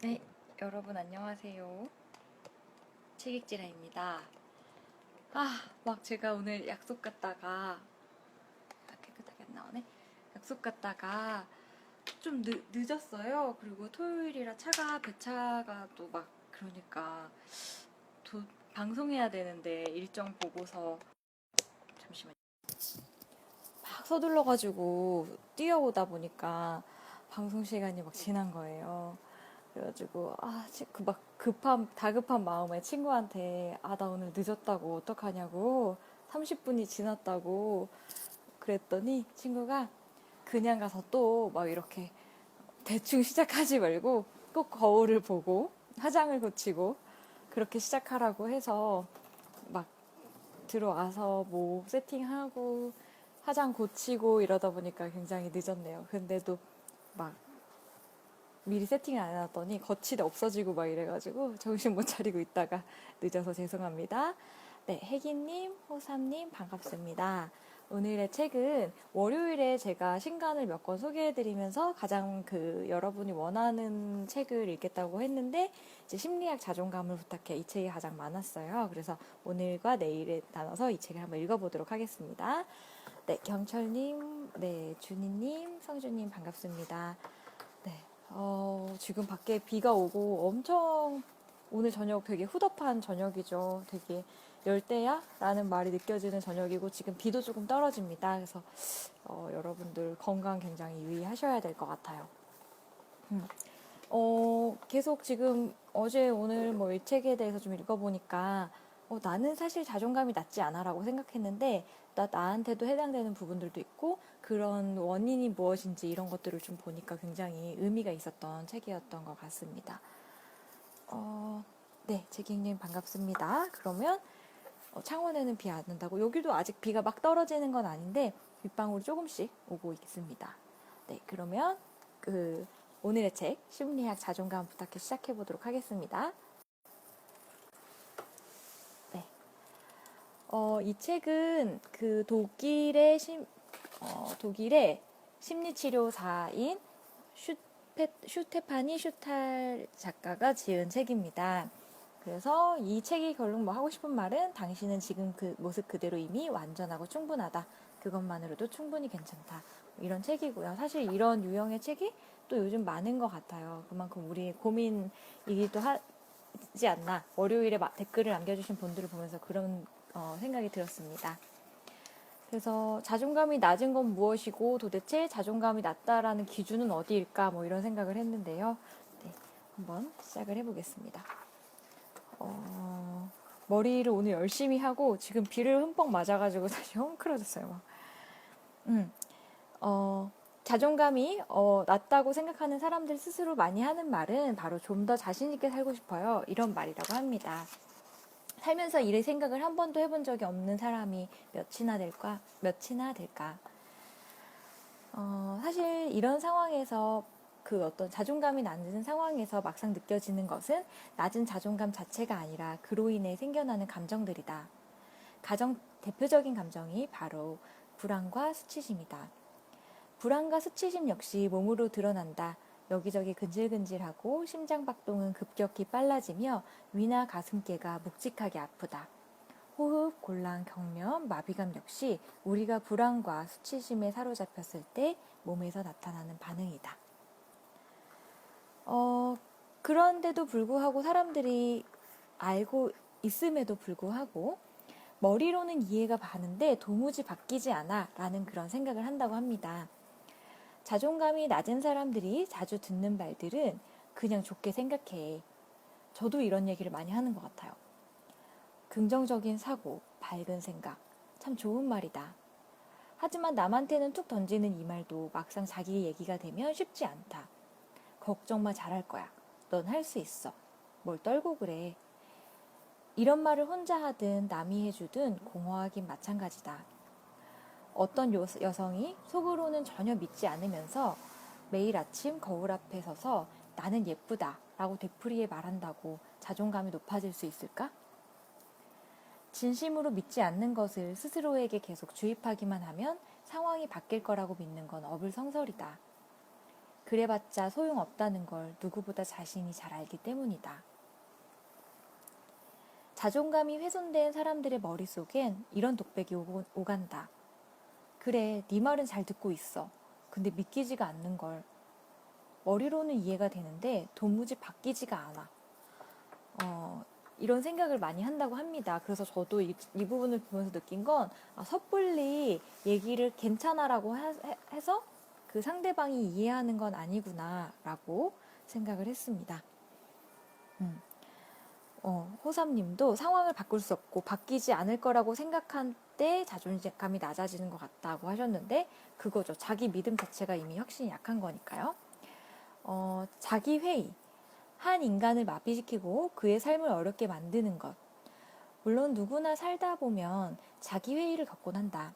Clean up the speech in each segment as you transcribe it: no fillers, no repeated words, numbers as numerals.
네, 여러분 안녕하세요. 책익지라입니다. 막 제가 오늘 약속 갔다가 깨끗하게 안 나오네. 약속 갔다가 좀 늦었어요. 그리고 토요일이라 배차가 또 막 그러니까 도, 방송해야 되는데 일정 보고서 잠시만 막 서둘러가지고 뛰어오다 보니까 방송 시간이 막 지난 거예요. 그래가지고 막 다급한 마음에 친구한테 나 오늘 늦었다고 어떡하냐고 30분이 지났다고 그랬더니 친구가 그냥 가서 또 막 이렇게 대충 시작하지 말고 꼭 거울을 보고 화장을 고치고 그렇게 시작하라고 해서 막 들어와서 뭐 세팅하고 화장 고치고 이러다 보니까 굉장히 늦었네요. 근데도 막 미리 세팅을 안 해놨더니 거칠이 없어지고 막 이래가지고 정신 못 차리고 있다가 늦어서 죄송합니다. 네, 혜기님, 호삼님 반갑습니다. 오늘의 책은 월요일에 제가 신간을 몇 권 소개해드리면서 가장 여러분이 원하는 책을 읽겠다고 했는데 이제 심리학 자존감을 부탁해 이 책이 가장 많았어요. 그래서 오늘과 내일에 나눠서 이 책을 한번 읽어보도록 하겠습니다. 네, 경철님, 네, 준희님, 성주님 반갑습니다. 네, 지금 밖에 비가 오고 엄청 오늘 저녁 되게 후덥한 저녁이죠. 되게 열대야? 라는 말이 느껴지는 저녁이고 지금 비도 조금 떨어집니다. 그래서 여러분들 건강 굉장히 유의하셔야 될 것 같아요. 계속 지금 어제 오늘 뭐 이 책에 대해서 좀 읽어보니까 나는 사실 자존감이 낮지 않아라고 생각했는데 나한테도 해당되는 부분들도 있고 그런 원인이 무엇인지 이런 것들을 좀 보니까 굉장히 의미가 있었던 책이었던 것 같습니다. 네, 재경님 반갑습니다. 그러면 창원에는 비 안 온다고 여기도 아직 비가 막 떨어지는 건 아닌데 빗방울이 조금씩 오고 있습니다. 네, 그러면 오늘의 책 심리학 자존감 부탁해 시작해 보도록 하겠습니다. 네, 이 책은 독일의 심리치료사인 슈테파니 슈탈 작가가 지은 책입니다. 그래서 이 책이 결국 뭐 하고 싶은 말은 당신은 지금 그 모습 그대로 이미 완전하고 충분하다. 그것만으로도 충분히 괜찮다. 이런 책이고요. 사실 이런 유형의 책이 또 요즘 많은 것 같아요. 그만큼 우리 고민이기도 하지 않나. 월요일에 댓글을 남겨주신 분들을 보면서 그런 생각이 들었습니다. 그래서 자존감이 낮은 건 무엇이고 도대체 자존감이 낮다라는 기준은 어디일까 뭐 이런 생각을 했는데요. 네, 한번 시작을 해보겠습니다. 머리를 오늘 열심히 하고 지금 비를 흠뻑 맞아가지고 다시 헝클어졌어요. 막. 자존감이 낮다고 생각하는 사람들 스스로 많이 하는 말은 바로 좀 더 자신 있게 살고 싶어요. 이런 말이라고 합니다. 살면서 이런 생각을 한 번도 해본 적이 없는 사람이 몇이나 될까? 사실 이런 상황에서 어떤 자존감이 낮은 상황에서 막상 느껴지는 것은 낮은 자존감 자체가 아니라 그로 인해 생겨나는 감정들이다. 가장 대표적인 감정이 바로 불안과 수치심이다. 불안과 수치심 역시 몸으로 드러난다. 여기저기 근질근질하고 심장박동은 급격히 빨라지며 위나 가슴께가 묵직하게 아프다. 호흡, 곤란, 경련, 마비감 역시 우리가 불안과 수치심에 사로잡혔을 때 몸에서 나타나는 반응이다. 그런데도 불구하고 사람들이 알고 있음에도 불구하고 머리로는 이해가 가는데 도무지 바뀌지 않아 라는 그런 생각을 한다고 합니다. 자존감이 낮은 사람들이 자주 듣는 말들은 그냥 좋게 생각해. 저도 이런 얘기를 많이 하는 것 같아요. 긍정적인 사고, 밝은 생각. 참 좋은 말이다. 하지만 남한테는 툭 던지는 이 말도 막상 자기 얘기가 되면 쉽지 않다. 걱정 마, 잘할 거야. 넌 할 수 있어. 뭘 떨고 그래. 이런 말을 혼자 하든 남이 해주든 공허하긴 마찬가지다. 어떤 여성이 속으로는 전혀 믿지 않으면서 매일 아침 거울 앞에 서서 나는 예쁘다 라고 되풀이해 말한다고 자존감이 높아질 수 있을까? 진심으로 믿지 않는 것을 스스로에게 계속 주입하기만 하면 상황이 바뀔 거라고 믿는 건 어불성설이다. 그래봤자 소용없다는 걸 누구보다 자신이 잘 알기 때문이다. 자존감이 훼손된 사람들의 머릿속엔 이런 독백이 오간다. 그래, 네 말은 잘 듣고 있어. 근데 믿기지가 않는 걸. 머리로는 이해가 되는데 도무지 바뀌지가 않아. 이런 생각을 많이 한다고 합니다. 그래서 저도 이 부분을 보면서 느낀 건 섣불리 얘기를 괜찮아라고 해서 그 상대방이 이해하는 건 아니구나라고 생각을 했습니다. 호삼님도 상황을 바꿀 수 없고 바뀌지 않을 거라고 생각한 때 자존감이 낮아지는 것 같다고 하셨는데 그거죠. 자기 믿음 자체가 이미 확신이 약한 거니까요. 자기 회의. 한 인간을 마비시키고 그의 삶을 어렵게 만드는 것. 물론 누구나 살다 보면 자기 회의를 겪곤 한다.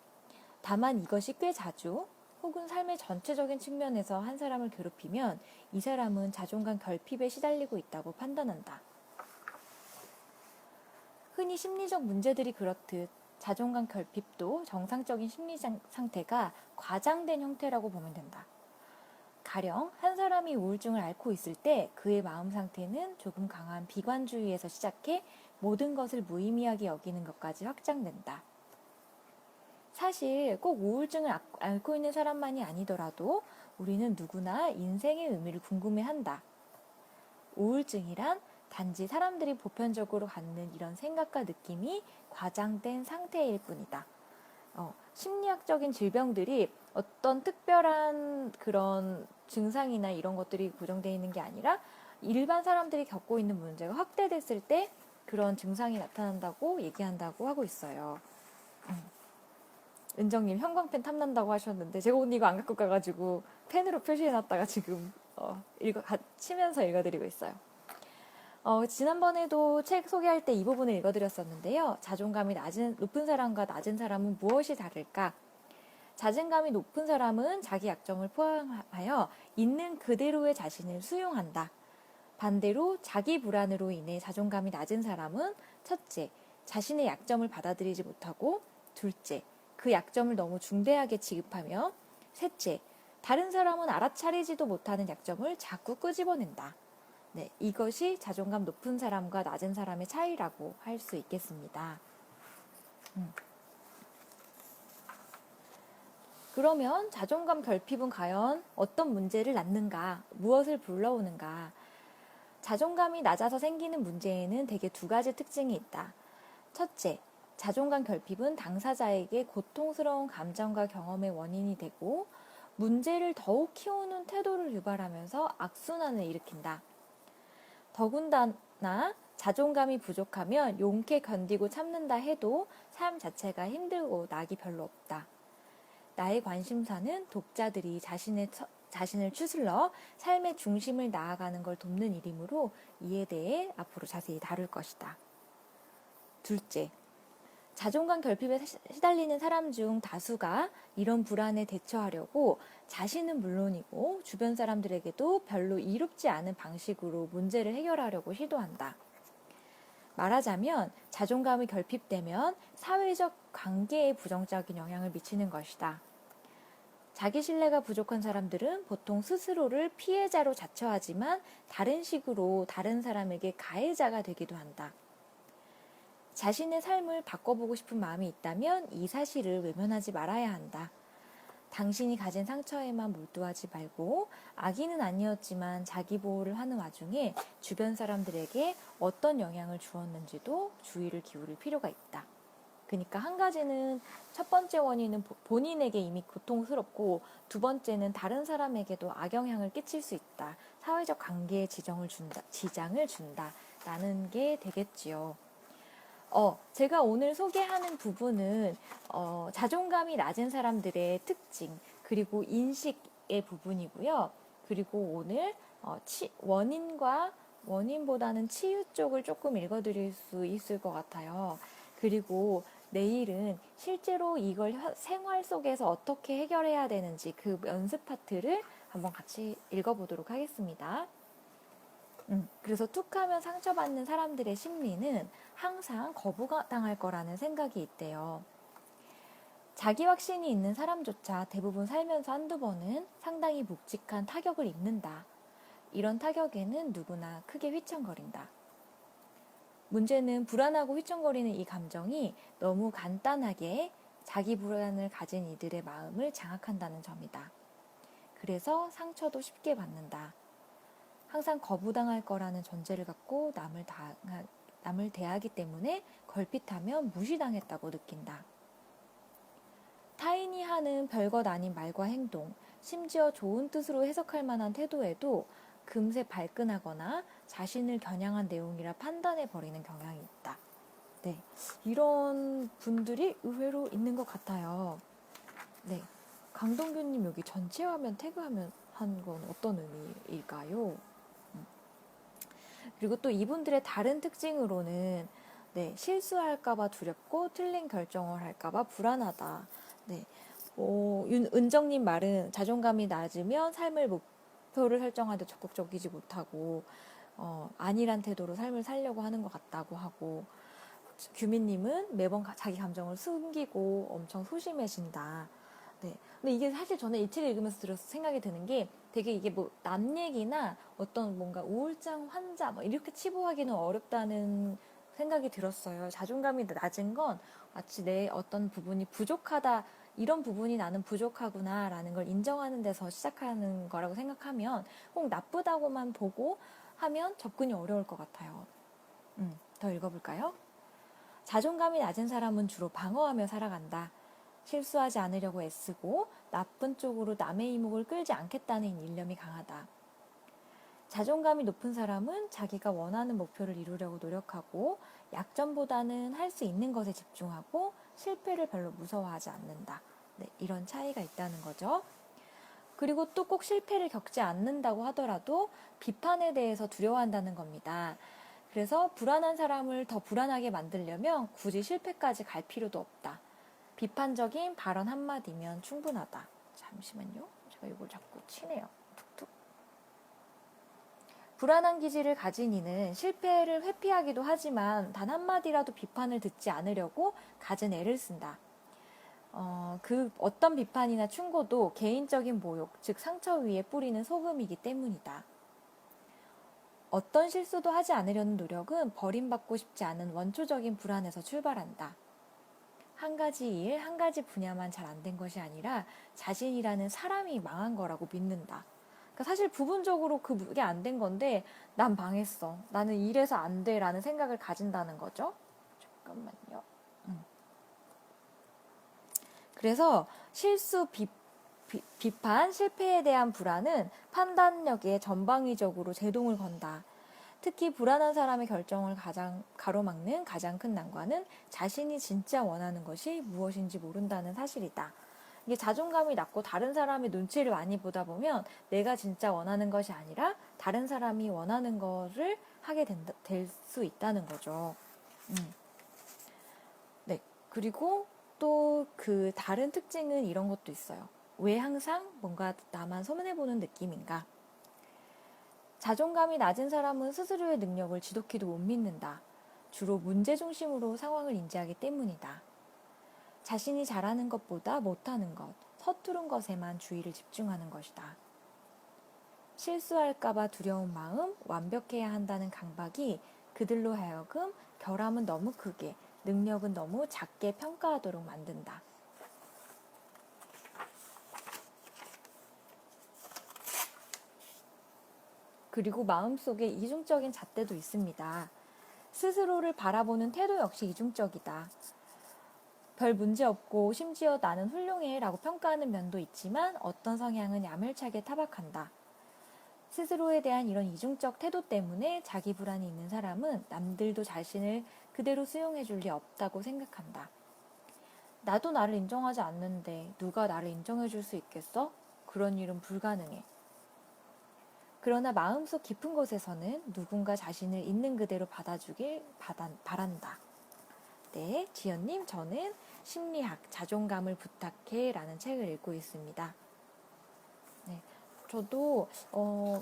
다만 이것이 꽤 자주 혹은 삶의 전체적인 측면에서 한 사람을 괴롭히면 이 사람은 자존감 결핍에 시달리고 있다고 판단한다. 흔히 심리적 문제들이 그렇듯 자존감 결핍도 정상적인 심리 상태가 과장된 형태라고 보면 된다. 가령 한 사람이 우울증을 앓고 있을 때 그의 마음 상태는 조금 강한 비관주의에서 시작해 모든 것을 무의미하게 여기는 것까지 확장된다. 사실 꼭 우울증을 앓고 있는 사람만이 아니더라도 우리는 누구나 인생의 의미를 궁금해한다. 우울증이란 단지 사람들이 보편적으로 갖는 이런 생각과 느낌이 과장된 상태일 뿐이다. 심리학적인 질병들이 어떤 특별한 그런 증상이나 이런 것들이 고정되어 있는 게 아니라 일반 사람들이 겪고 있는 문제가 확대됐을 때 그런 증상이 나타난다고 얘기한다고 하고 있어요. 은정님 형광펜 탐난다고 하셨는데 제가 오늘 이거 안 갖고 가가지고 펜으로 표시해놨다가 지금 치면서 읽어드리고 있어요. 지난번에도 책 소개할 때 이 부분을 읽어드렸었는데요. 자존감이 높은 사람과 낮은 사람은 무엇이 다를까? 자존감이 높은 사람은 자기 약점을 포함하여 있는 그대로의 자신을 수용한다. 반대로 자기 불안으로 인해 자존감이 낮은 사람은 첫째, 자신의 약점을 받아들이지 못하고 둘째, 그 약점을 너무 중대하게 취급하며 셋째, 다른 사람은 알아차리지도 못하는 약점을 자꾸 끄집어낸다. 네, 이것이 자존감 높은 사람과 낮은 사람의 차이라고 할 수 있겠습니다. 그러면 자존감 결핍은 과연 어떤 문제를 낳는가, 무엇을 불러오는가? 자존감이 낮아서 생기는 문제에는 대개 두 가지 특징이 있다. 첫째, 자존감 결핍은 당사자에게 고통스러운 감정과 경험의 원인이 되고 문제를 더욱 키우는 태도를 유발하면서 악순환을 일으킨다. 더군다나 자존감이 부족하면 용케 견디고 참는다 해도 삶 자체가 힘들고 낙이 별로 없다. 나의 관심사는 독자들이 자신을 추슬러 삶의 중심을 나아가는 걸 돕는 일이므로 이에 대해 앞으로 자세히 다룰 것이다. 둘째, 자존감 결핍에 시달리는 사람 중 다수가 이런 불안에 대처하려고 자신은 물론이고 주변 사람들에게도 별로 이롭지 않은 방식으로 문제를 해결하려고 시도한다. 말하자면 자존감이 결핍되면 사회적 관계에 부정적인 영향을 미치는 것이다. 자기 신뢰가 부족한 사람들은 보통 스스로를 피해자로 자처하지만 다른 식으로 다른 사람에게 가해자가 되기도 한다. 자신의 삶을 바꿔보고 싶은 마음이 있다면 이 사실을 외면하지 말아야 한다. 당신이 가진 상처에만 몰두하지 말고 악인은 아니었지만 자기 보호를 하는 와중에 주변 사람들에게 어떤 영향을 주었는지도 주의를 기울일 필요가 있다. 그러니까 한 가지는 첫 번째 원인은 본인에게 이미 고통스럽고 두 번째는 다른 사람에게도 악영향을 끼칠 수 있다. 사회적 관계에 지장을 준다. 라는 게 되겠지요. 제가 오늘 소개하는 부분은 자존감이 낮은 사람들의 특징 그리고 인식의 부분이고요. 그리고 오늘 원인보다는 치유 쪽을 조금 읽어드릴 수 있을 것 같아요. 그리고 내일은 실제로 이걸 생활 속에서 어떻게 해결해야 되는지 그 연습 파트를 한번 같이 읽어보도록 하겠습니다. 그래서 툭하면 상처받는 사람들의 심리는 항상 거부당할 거라는 생각이 있대요. 자기 확신이 있는 사람조차 대부분 살면서 한두 번은 상당히 묵직한 타격을 입는다. 이런 타격에는 누구나 크게 휘청거린다. 문제는 불안하고 휘청거리는 이 감정이 너무 간단하게 자기 불안을 가진 이들의 마음을 장악한다는 점이다. 그래서 상처도 쉽게 받는다. 항상 거부당할 거라는 전제를 갖고 남을 대하기 때문에 걸핏하면 무시당했다고 느낀다. 타인이 하는 별것 아닌 말과 행동, 심지어 좋은 뜻으로 해석할 만한 태도에도 금세 발끈하거나 자신을 겨냥한 내용이라 판단해버리는 경향이 있다. 네, 이런 분들이 의외로 있는 것 같아요. 네, 강동규님 여기 전체 화면 태그하면 한 건 어떤 의미일까요? 그리고 또 이분들의 다른 특징으로는 네, 실수할까봐 두렵고 틀린 결정을 할까봐 불안하다. 네, 은정님 말은 자존감이 낮으면 삶을 목표를 설정하는데 적극적이지 못하고 안일한 태도로 삶을 살려고 하는 것 같다고 하고, 규민님은 매번 자기 감정을 숨기고 엄청 소심해진다. 네. 근데 이게 사실 저는 이 책을 읽으면서 들어서 생각이 드는 게 되게 이게 뭐 남 얘기나 어떤 뭔가 우울증 환자 뭐 이렇게 치부하기는 어렵다는 생각이 들었어요. 자존감이 낮은 건 마치 내 어떤 부분이 부족하다, 이런 부분이 나는 부족하구나 라는 걸 인정하는 데서 시작하는 거라고 생각하면 꼭 나쁘다고만 보고 하면 접근이 어려울 것 같아요. 더 읽어볼까요? 자존감이 낮은 사람은 주로 방어하며 살아간다. 실수하지 않으려고 애쓰고 나쁜 쪽으로 남의 이목을 끌지 않겠다는 일념이 강하다. 자존감이 높은 사람은 자기가 원하는 목표를 이루려고 노력하고 약점보다는 할 수 있는 것에 집중하고 실패를 별로 무서워하지 않는다. 네, 이런 차이가 있다는 거죠. 그리고 또 꼭 실패를 겪지 않는다고 하더라도 비판에 대해서 두려워한다는 겁니다. 그래서 불안한 사람을 더 불안하게 만들려면 굳이 실패까지 갈 필요도 없다. 비판적인 발언 한마디면 충분하다. 잠시만요. 제가 이걸 자꾸 치네요. 툭툭. 불안한 기질을 가진 이는 실패를 회피하기도 하지만 단 한마디라도 비판을 듣지 않으려고 갖은 애를 쓴다. 그 어떤 비판이나 충고도 개인적인 모욕, 즉 상처 위에 뿌리는 소금이기 때문이다. 어떤 실수도 하지 않으려는 노력은 버림받고 싶지 않은 원초적인 불안에서 출발한다. 한 가지 일, 한 가지 분야만 잘 안 된 것이 아니라 자신이라는 사람이 망한 거라고 믿는다. 그러니까 사실 부분적으로 그게 안 된 건데 난 망했어. 나는 이래서 안 돼 라는 생각을 가진다는 거죠. 잠깐만요. 그래서 실수, 비판, 실패에 대한 불안은 판단력에 전방위적으로 제동을 건다. 특히 불안한 사람의 결정을 가로막는 가장 큰 난관은 자신이 진짜 원하는 것이 무엇인지 모른다는 사실이다. 이게 자존감이 낮고 다른 사람의 눈치를 많이 보다 보면 내가 진짜 원하는 것이 아니라 다른 사람이 원하는 것을 하게 될 수 있다는 거죠. 네. 그리고 또 그 다른 특징은 이런 것도 있어요. 왜 항상 뭔가 나만 손해보는 느낌인가? 자존감이 낮은 사람은 스스로의 능력을 지독히도 못 믿는다. 주로 문제 중심으로 상황을 인지하기 때문이다. 자신이 잘하는 것보다 못하는 것, 서투른 것에만 주의를 집중하는 것이다. 실수할까봐 두려운 마음, 완벽해야 한다는 강박이 그들로 하여금 결함은 너무 크게, 능력은 너무 작게 평가하도록 만든다. 그리고 마음속에 이중적인 잣대도 있습니다. 스스로를 바라보는 태도 역시 이중적이다. 별 문제 없고 심지어 나는 훌륭해 라고 평가하는 면도 있지만 어떤 성향은 야멸차게 타박한다. 스스로에 대한 이런 이중적 태도 때문에 자기 불안이 있는 사람은 남들도 자신을 그대로 수용해 줄 리 없다고 생각한다. 나도 나를 인정하지 않는데 누가 나를 인정해 줄 수 있겠어? 그런 일은 불가능해. 그러나 마음속 깊은 곳에서는 누군가 자신을 있는 그대로 받아주길 바란다. 네, 지연님, 저는 심리학, 자존감을 부탁해 라는 책을 읽고 있습니다. 네, 저도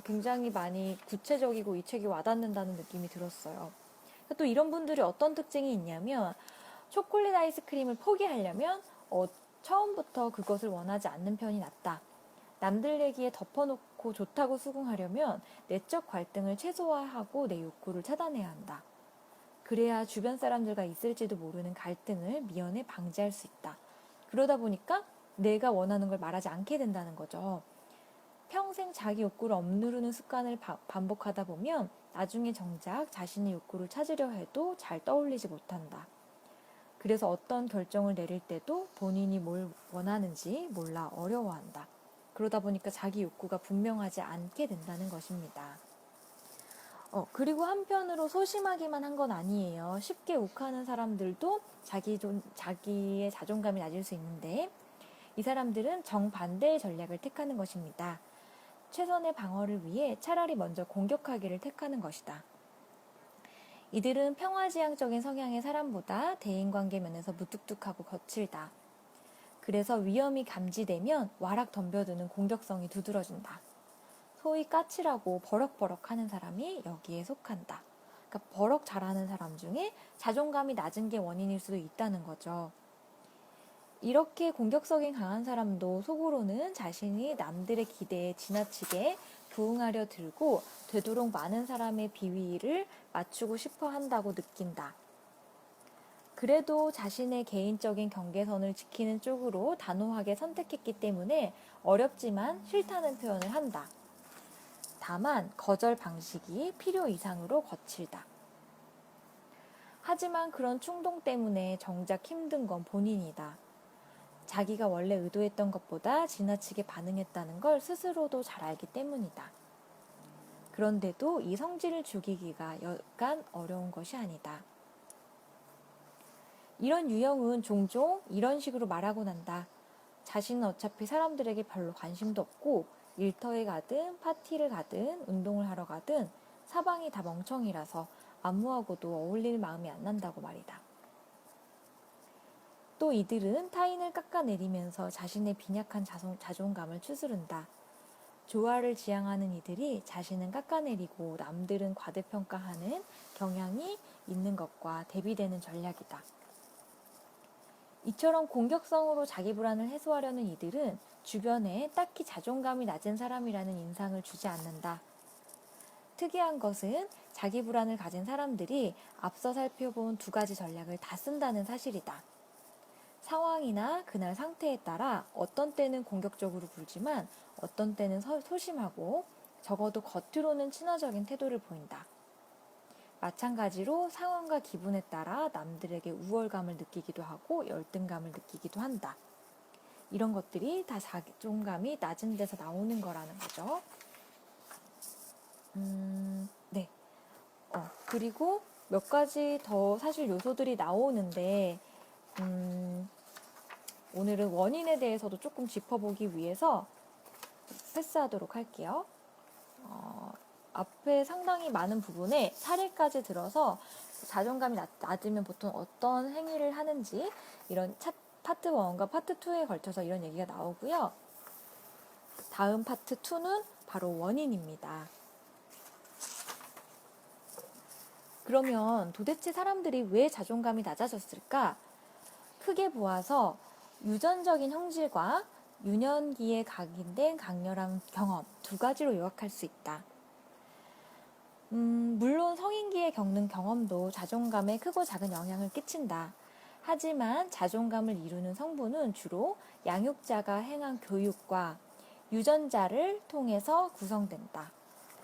굉장히 많이 구체적이고 이 책이 와닿는다는 느낌이 들었어요. 또 이런 분들이 어떤 특징이 있냐면 초콜릿 아이스크림을 포기하려면 처음부터 그것을 원하지 않는 편이 낫다. 남들 얘기에 덮어놓고 좋다고 수긍하려면 내적 갈등을 최소화하고 내 욕구를 차단해야 한다. 그래야 주변 사람들과 있을지도 모르는 갈등을 미연에 방지할 수 있다. 그러다 보니까 내가 원하는 걸 말하지 않게 된다는 거죠. 평생 자기 욕구를 억누르는 습관을 반복하다 보면 나중에 정작 자신의 욕구를 찾으려 해도 잘 떠올리지 못한다. 그래서 어떤 결정을 내릴 때도 본인이 뭘 원하는지 몰라 어려워한다. 그러다 보니까 자기 욕구가 분명하지 않게 된다는 것입니다. 그리고 한편으로 소심하기만 한 건 아니에요. 쉽게 욱하는 사람들도 자기의 자존감이 낮을 수 있는데 이 사람들은 정반대의 전략을 택하는 것입니다. 최선의 방어를 위해 차라리 먼저 공격하기를 택하는 것이다. 이들은 평화지향적인 성향의 사람보다 대인관계 면에서 무뚝뚝하고 거칠다. 그래서 위험이 감지되면 와락 덤벼드는 공격성이 두드러진다. 소위 까칠하고 버럭버럭 하는 사람이 여기에 속한다. 그러니까 버럭 잘하는 사람 중에 자존감이 낮은 게 원인일 수도 있다는 거죠. 이렇게 공격성이 강한 사람도 속으로는 자신이 남들의 기대에 지나치게 부응하려 들고 되도록 많은 사람의 비위를 맞추고 싶어 한다고 느낀다. 그래도 자신의 개인적인 경계선을 지키는 쪽으로 단호하게 선택했기 때문에 어렵지만 싫다는 표현을 한다. 다만 거절 방식이 필요 이상으로 거칠다. 하지만 그런 충동 때문에 정작 힘든 건 본인이다. 자기가 원래 의도했던 것보다 지나치게 반응했다는 걸 스스로도 잘 알기 때문이다. 그런데도 이 성질을 죽이기가 여간 어려운 것이 아니다. 이런 유형은 종종 이런 식으로 말하곤 한다. 자신은 어차피 사람들에게 별로 관심도 없고 일터에 가든 파티를 가든 운동을 하러 가든 사방이 다 멍청이라서 아무하고도 어울릴 마음이 안 난다고 말이다. 또 이들은 타인을 깎아내리면서 자신의 빈약한 자존감을 추스른다. 조화를 지향하는 이들이 자신은 깎아내리고 남들은 과대평가하는 경향이 있는 것과 대비되는 전략이다. 이처럼 공격성으로 자기 불안을 해소하려는 이들은 주변에 딱히 자존감이 낮은 사람이라는 인상을 주지 않는다. 특이한 것은 자기 불안을 가진 사람들이 앞서 살펴본 두 가지 전략을 다 쓴다는 사실이다. 상황이나 그날 상태에 따라 어떤 때는 공격적으로 굴지만 어떤 때는 소심하고 적어도 겉으로는 친화적인 태도를 보인다. 마찬가지로 상황과 기분에 따라 남들에게 우월감을 느끼기도 하고 열등감을 느끼기도 한다. 이런 것들이 다 자존감이 낮은 데서 나오는 거라는 거죠. 네. 그리고 몇 가지 더 사실 요소들이 나오는데 오늘은 원인에 대해서도 조금 짚어보기 위해서 패스하도록 할게요. 앞에 상당히 많은 부분에 사례까지 들어서 자존감이 낮으면 보통 어떤 행위를 하는지 이런 파트 1과 파트 2에 걸쳐서 이런 얘기가 나오고요. 다음 파트 2는 바로 원인입니다. 그러면 도대체 사람들이 왜 자존감이 낮아졌을까? 크게 보아서 유전적인 형질과 유년기에 각인된 강렬한 경험 두 가지로 요약할 수 있다. 물론 성인기에 겪는 경험도 자존감에 크고 작은 영향을 끼친다. 하지만 자존감을 이루는 성분은 주로 양육자가 행한 교육과 유전자를 통해서 구성된다.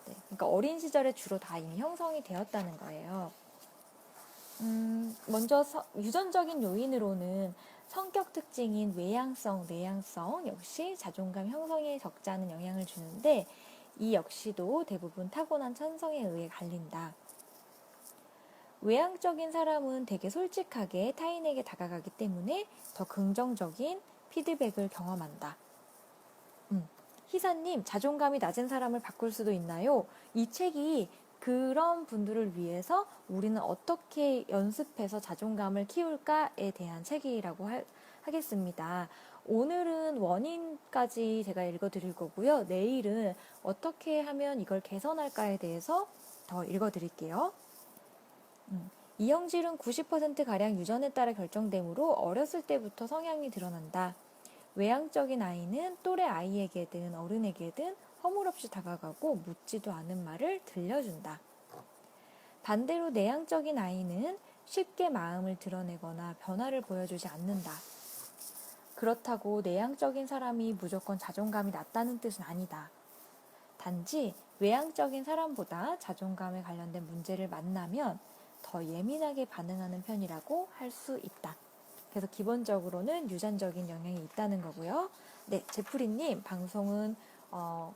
네, 그러니까 어린 시절에 주로 다 이미 형성이 되었다는 거예요. 먼저 유전적인 요인으로는 성격 특징인 외향성, 내향성 역시 자존감 형성에 적지 않은 영향을 주는데 이 역시도 대부분 타고난 천성에 의해 갈린다. 외향적인 사람은 되게 솔직하게 타인에게 다가가기 때문에 더 긍정적인 피드백을 경험한다. 희사님, 자존감이 낮은 사람을 바꿀 수도 있나요? 이 책이 그런 분들을 위해서 우리는 어떻게 연습해서 자존감을 키울까에 대한 책이라고 하겠습니다. 오늘은 원인까지 제가 읽어드릴 거고요. 내일은 어떻게 하면 이걸 개선할까에 대해서 더 읽어드릴게요. 이 형질은 90%가량 유전에 따라 결정되므로 어렸을 때부터 성향이 드러난다. 외향적인 아이는 또래 아이에게든 어른에게든 허물없이 다가가고 묻지도 않은 말을 들려준다. 반대로 내향적인 아이는 쉽게 마음을 드러내거나 변화를 보여주지 않는다. 그렇다고 내향적인 사람이 무조건 자존감이 낮다는 뜻은 아니다. 단지 외향적인 사람보다 자존감에 관련된 문제를 만나면 더 예민하게 반응하는 편이라고 할 수 있다. 그래서 기본적으로는 유전적인 영향이 있다는 거고요. 네, 제프리님 방송은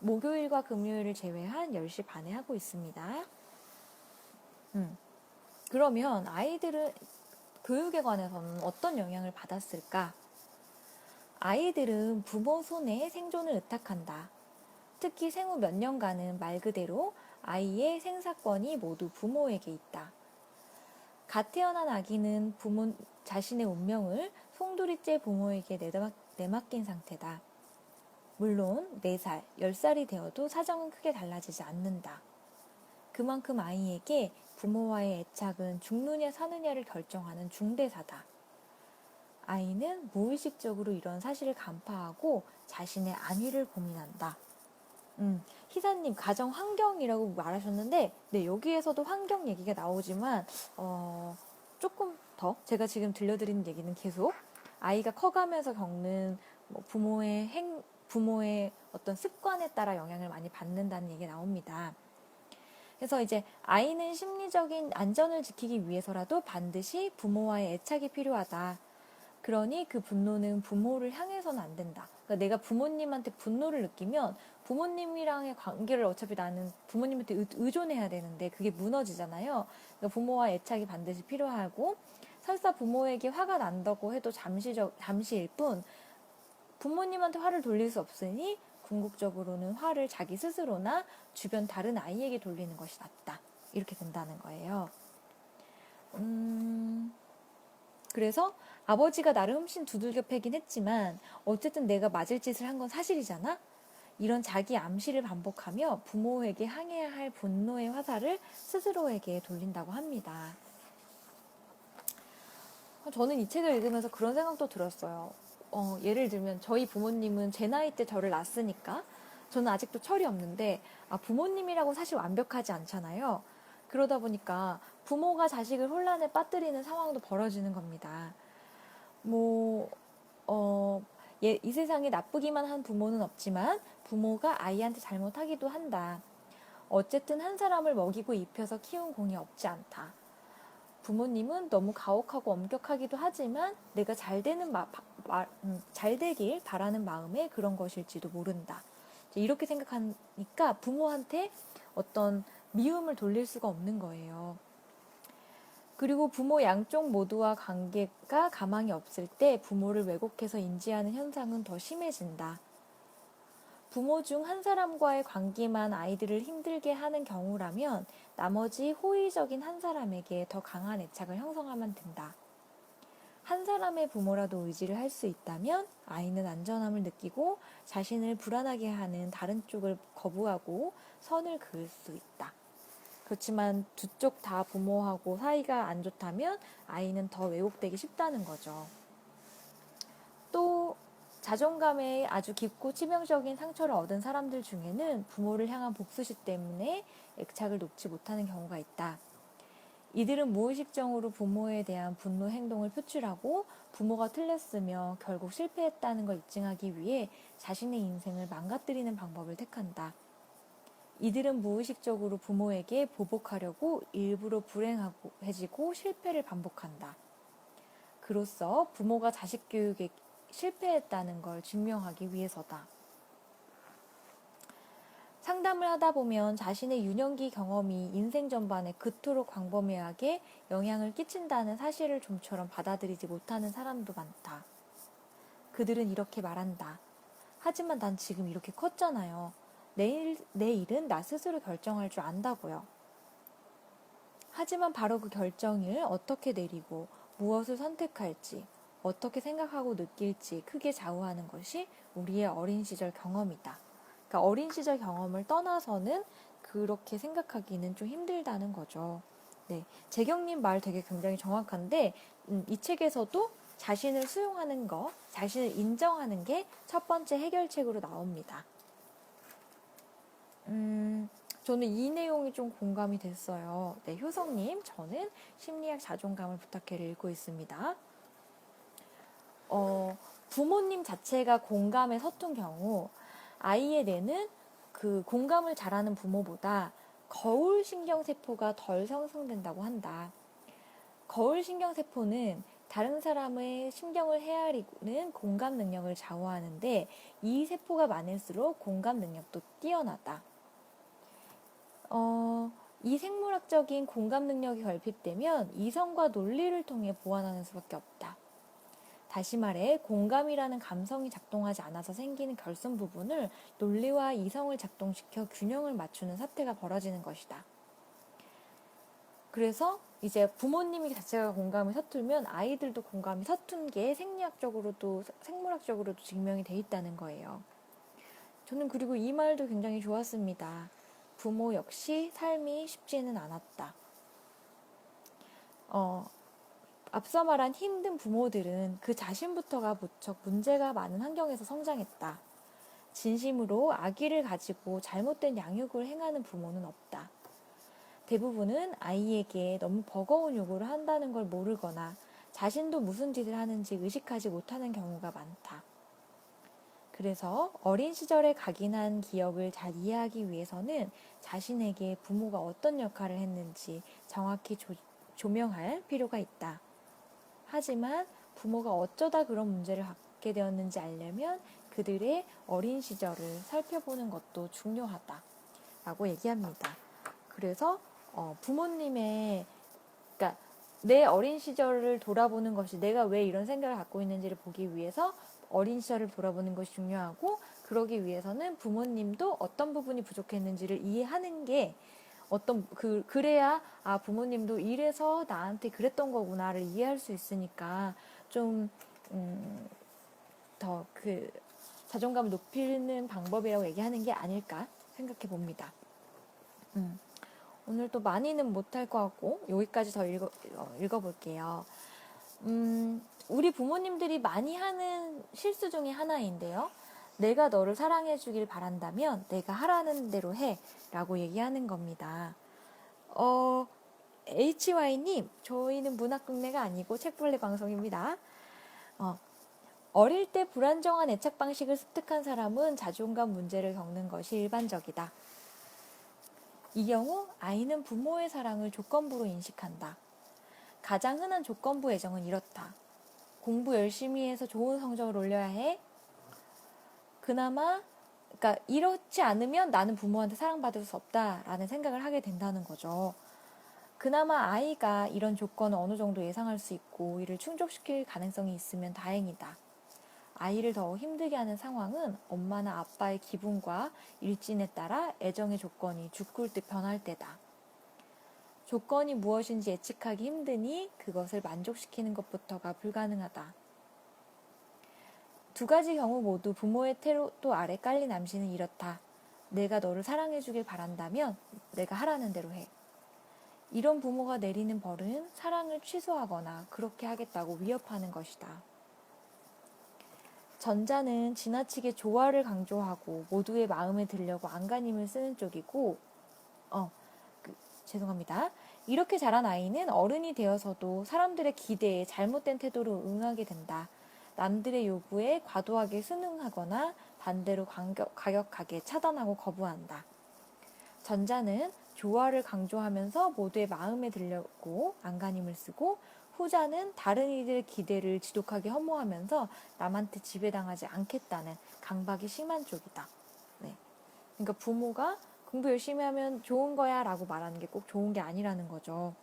목요일과 금요일을 제외한 10시 반에 하고 있습니다. 그러면 아이들은 교육에 관해서는 어떤 영향을 받았을까? 아이들은 부모 손에 생존을 의탁한다. 특히 생후 몇 년간은 말 그대로 아이의 생사권이 모두 부모에게 있다. 갓 태어난 아기는 자신의 운명을 송두리째 부모에게 내맡긴 상태다. 물론 4살, 10살이 되어도 사정은 크게 달라지지 않는다. 그만큼 아이에게 부모와의 애착은 죽느냐 사느냐를 결정하는 중대사다. 아이는 무의식적으로 이런 사실을 간파하고 자신의 안위를 고민한다. 희사님 가정 환경이라고 말하셨는데 네, 여기에서도 환경 얘기가 나오지만 조금 더 제가 지금 들려드리는 얘기는 계속 아이가 커가면서 겪는 부모의 어떤 습관에 따라 영향을 많이 받는다는 얘기가 나옵니다. 그래서 이제 아이는 심리적인 안전을 지키기 위해서라도 반드시 부모와의 애착이 필요하다. 그러니 그 분노는 부모를 향해서는 안 된다. 그러니까 내가 부모님한테 분노를 느끼면 부모님이랑의 관계를 어차피 나는 부모님한테 의존해야 되는데 그게 무너지잖아요. 그러니까 부모와 애착이 반드시 필요하고 설사 부모에게 화가 난다고 해도 잠시일 뿐 부모님한테 화를 돌릴 수 없으니 궁극적으로는 화를 자기 스스로나 주변 다른 아이에게 돌리는 것이 낫다. 이렇게 된다는 거예요. 그래서 아버지가 나를 흠씬 두들겨 패긴 했지만 어쨌든 내가 맞을 짓을 한 건 사실이잖아? 이런 자기 암시를 반복하며 부모에게 항해야 할 분노의 화살을 스스로에게 돌린다고 합니다. 저는 이 책을 읽으면서 그런 생각도 들었어요. 예를 들면 저희 부모님은 제 나이 때 저를 낳았으니까 저는 아직도 철이 없는데 부모님이라고 사실 완벽하지 않잖아요. 그러다 보니까 부모가 자식을 혼란에 빠뜨리는 상황도 벌어지는 겁니다. 이 세상에 나쁘기만 한 부모는 없지만 부모가 아이한테 잘못하기도 한다. 어쨌든 한 사람을 먹이고 입혀서 키운 공이 없지 않다. 부모님은 너무 가혹하고 엄격하기도 하지만 내가 잘 되길 바라는 마음에 그런 것일지도 모른다. 이렇게 생각하니까 부모한테 어떤 미움을 돌릴 수가 없는 거예요. 그리고 부모 양쪽 모두와 관계가 가망이 없을 때 부모를 왜곡해서 인지하는 현상은 더 심해진다. 부모 중 한 사람과의 관계만 아이들을 힘들게 하는 경우라면 나머지 호의적인 한 사람에게 더 강한 애착을 형성하면 된다. 한 사람의 부모라도 의지를 할 수 있다면 아이는 안전함을 느끼고 자신을 불안하게 하는 다른 쪽을 거부하고 선을 그을 수 있다. 그렇지만 두 쪽 다 부모하고 사이가 안 좋다면 아이는 더 왜곡되기 쉽다는 거죠. 또 자존감에 아주 깊고 치명적인 상처를 얻은 사람들 중에는 부모를 향한 복수심 때문에 애착을 놓지 못하는 경우가 있다. 이들은 무의식적으로 부모에 대한 분노 행동을 표출하고 부모가 틀렸으며 결국 실패했다는 걸 입증하기 위해 자신의 인생을 망가뜨리는 방법을 택한다. 이들은 무의식적으로 부모에게 보복하려고 일부러 불행해지고 실패를 반복한다. 그로써 부모가 자식 교육에 실패했다는 걸 증명하기 위해서다. 상담을 하다 보면 자신의 유년기 경험이 인생 전반에 그토록 광범위하게 영향을 끼친다는 사실을 좀처럼 받아들이지 못하는 사람도 많다. 그들은 이렇게 말한다. 하지만 난 지금 이렇게 컸잖아요. 내 일은 나 스스로 결정할 줄 안다고요. 하지만 바로 그 결정을 어떻게 내리고 무엇을 선택할지, 어떻게 생각하고 느낄지 크게 좌우하는 것이 우리의 어린 시절 경험이다. 그러니까 어린 시절 경험을 떠나서는 그렇게 생각하기는 좀 힘들다는 거죠. 네, 재경님 말 되게 굉장히 정확한데 이 책에서도 자신을 수용하는 거, 자신을 인정하는 게 첫 번째 해결책으로 나옵니다. 저는 이 내용이 좀 공감이 됐어요. 네, 효성님, 저는 심리학 자존감을 부탁해를 읽고 있습니다. 부모님 자체가 공감에 서툰 경우 아이의 뇌는 그 공감을 잘하는 부모보다 거울 신경세포가 덜 생성된다고 한다. 거울 신경세포는 다른 사람의 심경을 헤아리는 공감 능력을 좌우하는데 이 세포가 많을수록 공감 능력도 뛰어나다. 이 생물학적인 공감 능력이 결핍되면 이성과 논리를 통해 보완하는 수밖에 없다. 다시 말해 공감이라는 감성이 작동하지 않아서 생기는 결손 부분을 논리와 이성을 작동시켜 균형을 맞추는 사태가 벌어지는 것이다. 그래서 이제 부모님이 자체가 공감이 서툴면 아이들도 공감이 서툰 게 생리학적으로도 생물학적으로도 증명이 돼 있다는 거예요. 저는 그리고 이 말도 굉장히 좋았습니다. 부모 역시 삶이 쉽지는 않았다. 앞서 말한 힘든 부모들은 그 자신부터가 무척 문제가 많은 환경에서 성장했다. 진심으로 악의를 가지고 잘못된 양육을 행하는 부모는 없다. 대부분은 아이에게 너무 버거운 요구를 한다는 걸 모르거나 자신도 무슨 짓을 하는지 의식하지 못하는 경우가 많다. 그래서 어린 시절에 각인한 기억을 잘 이해하기 위해서는 자신에게 부모가 어떤 역할을 했는지 정확히 조명할 필요가 있다. 하지만 부모가 어쩌다 그런 문제를 갖게 되었는지 알려면 그들의 어린 시절을 살펴보는 것도 중요하다 라고 얘기합니다. 그래서 부모님의 그러니까 내 어린 시절을 돌아보는 것이 내가 왜 이런 생각을 갖고 있는지를 보기 위해서 어린 시절을 돌아보는 것이 중요하고 그러기 위해서는 부모님도 어떤 부분이 부족했는지를 이해하는 게 그래야 부모님도 이래서 나한테 그랬던 거구나를 이해할 수 있으니까 좀 더 그 자존감을 높이는 방법이라고 얘기하는 게 아닐까 생각해 봅니다. 오늘 또 많이는 못할 것 같고 여기까지 더 읽어볼게요. 우리 부모님들이 많이 하는 실수 중에 하나인데요. 내가 너를 사랑해 주길 바란다면 내가 하라는 대로 해 라고 얘기하는 겁니다. HY님, 저희는 문학극내가 아니고 책벌레 방송입니다. 어릴 때 불안정한 애착 방식을 습득한 사람은 자존감 문제를 겪는 것이 일반적이다. 이 경우 아이는 부모의 사랑을 조건부로 인식한다. 가장 흔한 조건부 애정은 이렇다. 공부 열심히 해서 좋은 성적을 올려야 해. 그러니까 이렇지 않으면 나는 부모한테 사랑받을 수 없다라는 생각을 하게 된다는 거죠. 그나마 아이가 이런 조건을 어느 정도 예상할 수 있고 이를 충족시킬 가능성이 있으면 다행이다. 아이를 더 힘들게 하는 상황은 엄마나 아빠의 기분과 일진에 따라 애정의 조건이 죽굴듯 변할 때다. 조건이 무엇인지 예측하기 힘드니 그것을 만족시키는 것부터가 불가능하다. 두 가지 경우 모두 부모의 태도 아래 깔린 암시는 이렇다. 내가 너를 사랑해주길 바란다면 내가 하라는 대로 해. 이런 부모가 내리는 벌은 사랑을 취소하거나 그렇게 하겠다고 위협하는 것이다. 전자는 지나치게 조화를 강조하고 모두의 마음에 들려고 안간힘을 쓰는 쪽이고 죄송합니다. 이렇게 자란 아이는 어른이 되어서도 사람들의 기대에 잘못된 태도로 응하게 된다. 남들의 요구에 과도하게 순응하거나 반대로 과격하게 차단하고 거부한다. 전자는 조화를 강조하면서 모두의 마음에 들려고 안간힘을 쓰고 후자는 다른 이들의 기대를 지독하게 혐오하면서 남한테 지배당하지 않겠다는 강박이 심한 쪽이다. 네. 그러니까 부모가 공부 열심히 하면 좋은 거야 라고 말하는 게 꼭 좋은 게 아니라는 거죠.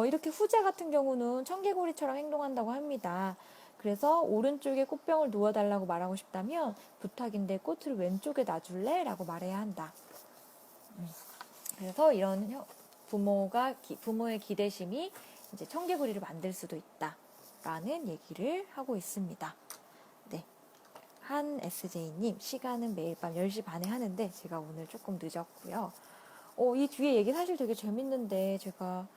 이렇게 후자 같은 경우는 청개구리처럼 행동한다고 합니다. 그래서 오른쪽에 꽃병을 놓아달라고 말하고 싶다면 부탁인데 꽃을 왼쪽에 놔줄래? 라고 말해야 한다. 그래서 이런 부모의 기대심이 이제 청개구리를 만들 수도 있다라는 얘기를 하고 있습니다. 네. 한 SJ님, 시간은 매일 밤 10시 반에 하는데 제가 오늘 조금 늦었고요. 이 뒤에 얘기 사실 되게 재밌는데 제가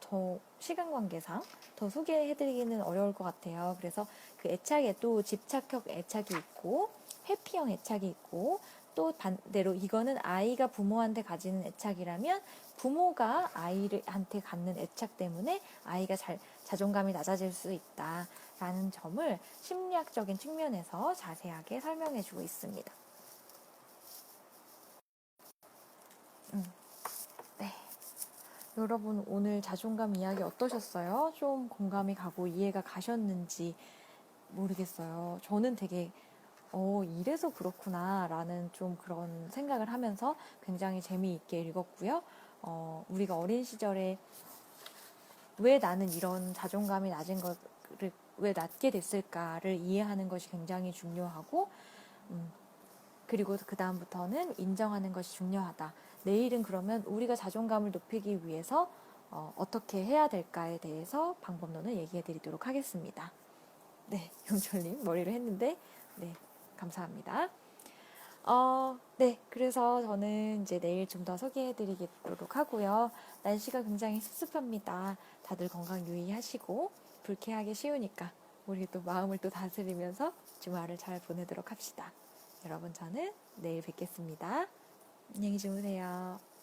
더 시간 관계상 더 소개해드리기는 어려울 것 같아요. 그래서 그 애착에도 집착형 애착이 있고 회피형 애착이 있고 또 반대로 이거는 아이가 부모한테 가지는 애착이라면 부모가 아이한테 갖는 애착 때문에 아이가 자존감이 낮아질 수 있다라는 점을 심리학적인 측면에서 자세하게 설명해주고 있습니다. 네. 여러분 오늘 자존감 이야기 어떠셨어요? 좀 공감이 가고 이해가 가셨는지 모르겠어요. 저는 되게 이래서 그렇구나 라는 좀 그런 생각을 하면서 굉장히 재미있게 읽었고요. 우리가 어린 시절에 왜 나는 이런 자존감이 낮은 거를 왜 낮게 됐을까를 이해하는 것이 굉장히 중요하고 그리고 그 다음부터는 인정하는 것이 중요하다. 내일은 그러면 우리가 자존감을 높이기 위해서 어떻게 해야 될까에 대해서 방법론을 얘기해 드리도록 하겠습니다. 네, 용철님 머리를 했는데 네, 감사합니다. 네, 그래서 저는 이제 내일 좀 더 소개해 드리도록 하고요. 날씨가 굉장히 습습합니다. 다들 건강 유의하시고 불쾌하게 쉬우니까 우리 또 마음을 또 다스리면서 주말을 잘 보내도록 합시다. 여러분 저는 내일 뵙겠습니다. 안녕히 주무세요.